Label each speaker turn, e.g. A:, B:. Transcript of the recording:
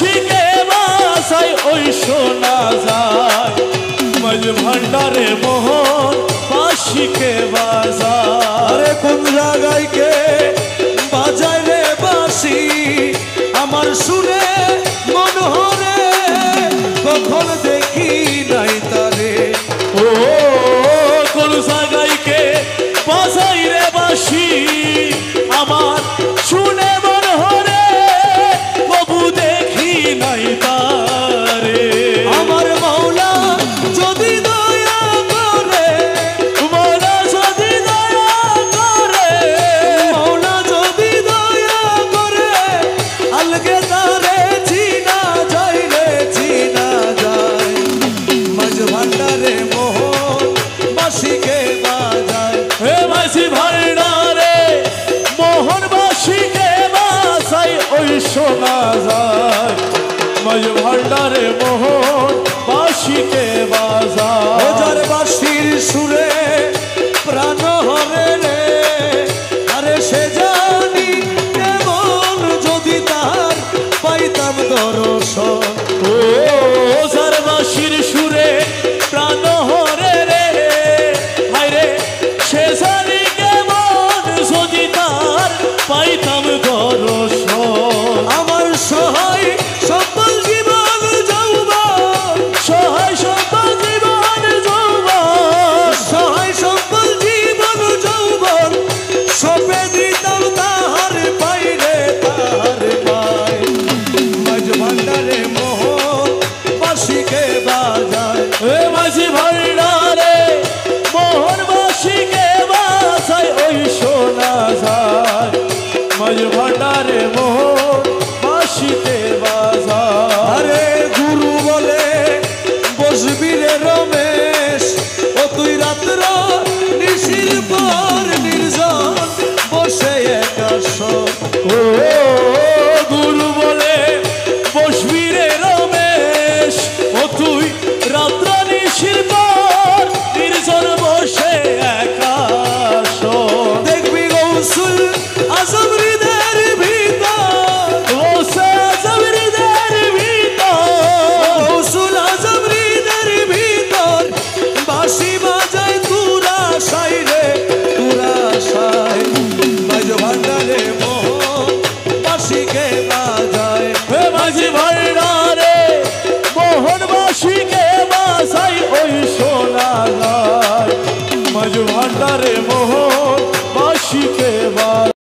A: বাসীকে বাসাই ওই শোনা যায় মাঝ ভান্ডারে মোহন বাসীকে বাজায়
B: কোন জায়গায় কে বাজায় রে বাঁশি আমার শুনে মন হরে কখন দেখি নাই তারে
A: ও কোন জায়গায় কে বাজায় রে বাঁশি আমার শুনে মন হরে কবু দেখি নাই তারে
B: আমার মাওলা যদি দয়া করে
A: মাওলা যদি দয়া করে
B: মাওলা যদি দয়া করে আলগে তারে চিনা যায় রে চিনা যায় মাঝ ভান্ডারে মোহন বাঁশিকে বাজায়
A: হে মাঝি ভান্ডারে মোহন বাসীকে বাসাই ওই শোনা যায় মাঝ ভান্ডারে মোহন বাসীকে বাজায়
B: হাজার বাঁশির সুরে প্রাণ হরে রে আরে সে জানি কেমন যদি তার পাইতাম দর্শন
A: ও যার বাঁশির সুরে প্রাণ হরে রে হায়রে সে জানি কেমন যদি তার পাইতাম দর্শন
B: আমার সহায় সকল জীবন যৌবন
A: সহায় সকল জীবন যৌবন
B: সহায় সকল জীবন যৌবন সপে দিতাম তাহার পাইরে তাহার পাই মাঝ ভান্ডারে মোহন বাঁশিকে বাজায়
A: এ মাঝি ভান্ডারে মোহন বাসীকে বাসাই ওই শোনা যায় মাঝ ভান্ডারে মোহন বাসীকে বাজায়
B: আরে গুরু বলে বসবি রে রমেশ ও তুই রাত্র নিশির পর নির্জন বসে একাশ
A: ও গুরু বলে বসবি রে রমেশ ও তুই রাত্র নিশির পর নির্জন বসে একা শোন।
B: দেখবি গৌসুল আজম হৃদয়ের ভিতর
A: বসে আজম হৃদয়ের ভিতর
B: গৌসুল আজম হৃদয়ের ভিতর বাঁশি বাজায় তুরা সাই রে তুরা সাই মাঝ ভান্ডারে মোহন বাঁশিকে বাজায়
A: হে মাঝি ভান্ডারে মোহন বাসীকে বাসাই ওই